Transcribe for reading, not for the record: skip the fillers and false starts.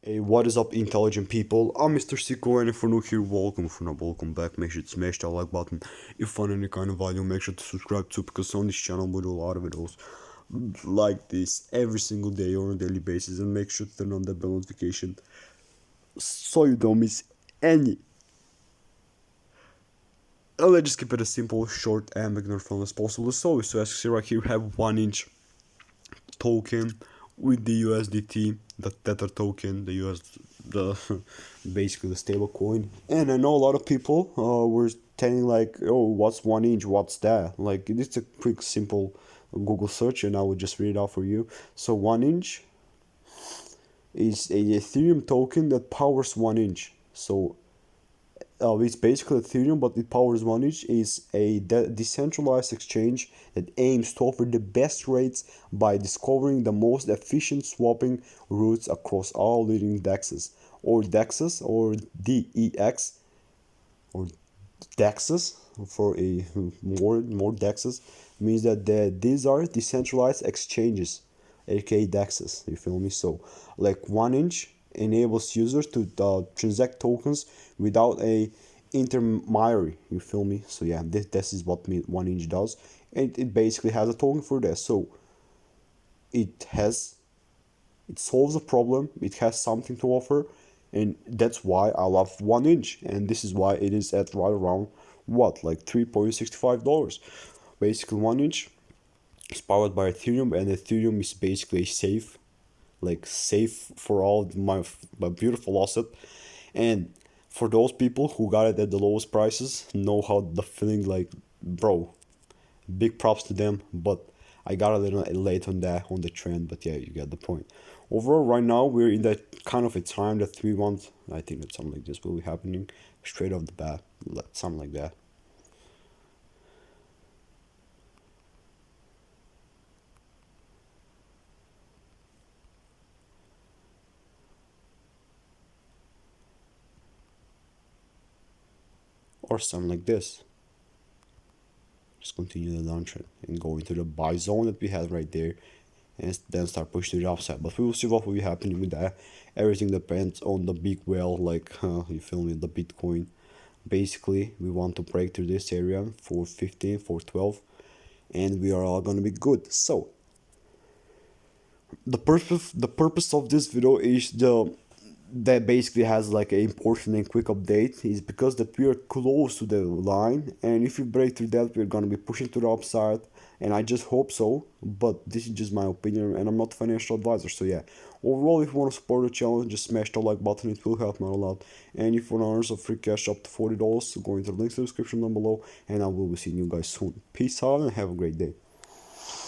Hey, what is up, intelligent people? I'm Mr. Sicko, and if you're new here, welcome. If you're not, welcome back. Make sure to smash that like button. If you find any kind of value, make sure to subscribe too, because on this channel we do a lot of videos like this every single day or on a daily basis, and make sure to turn on that bell notification so you don't miss any. And let's just keep it as simple, short, and beginner friendly as possible. So as you see right here, we have 1 inch token with the USDT, the Tether token, the the basically the stable coin. And I know a lot of people were telling like, oh, what's 1 inch? What's that? Like, it's a quick, simple Google search, and I will just read it out for you. So 1 inch is a Ethereum token that powers 1 inch. So it's basically Ethereum, but it powers 1inch. Is a decentralized exchange that aims to offer the best rates by discovering the most efficient swapping routes across all leading dexes, or dexes, or DEX, or dexes for a more dexes, means that these are decentralized exchanges, aka dexes. You feel me? So like 1inch enables users to transact tokens without a intermediary. You feel me? So yeah, this is what 1inch does, and it basically has a token for that. So it has it solves a problem, it has something to offer, and that's why I love 1inch, and this is why it is at right around what, like $3.65. Basically 1inch is powered by Ethereum, and Ethereum is basically safe, like safe for all my beautiful asset. And for those people who got it at the lowest prices, know how the feeling, like, bro, big props to them. But I got a little late on the trend, but yeah, you get the point. Overall, right now we're in that kind of a time that we want. I think that something like this will be happening straight off the bat, something like that. Or something like this. Just continue the downtrend and go into the buy zone that we had right there, and then start pushing to the upside. But we will see what will be happening with that. Everything depends on the big whale, like, you feel me, the Bitcoin. Basically, we want to break through this area for 15, for 12, and we are all gonna be good. So the purpose of this video is the that basically has like an important and quick update, is because that we are close to the line, and if we break through that, we're gonna be pushing to the upside, and I just hope so. But this is just my opinion, and I'm not a financial advisor. So yeah, overall, if you want to support the channel, just smash the like button, it will help me out a lot. And if you want to earn some free cash up to $40, go into the link in the description down below, and I will be seeing you guys soon. Peace out and have a great day.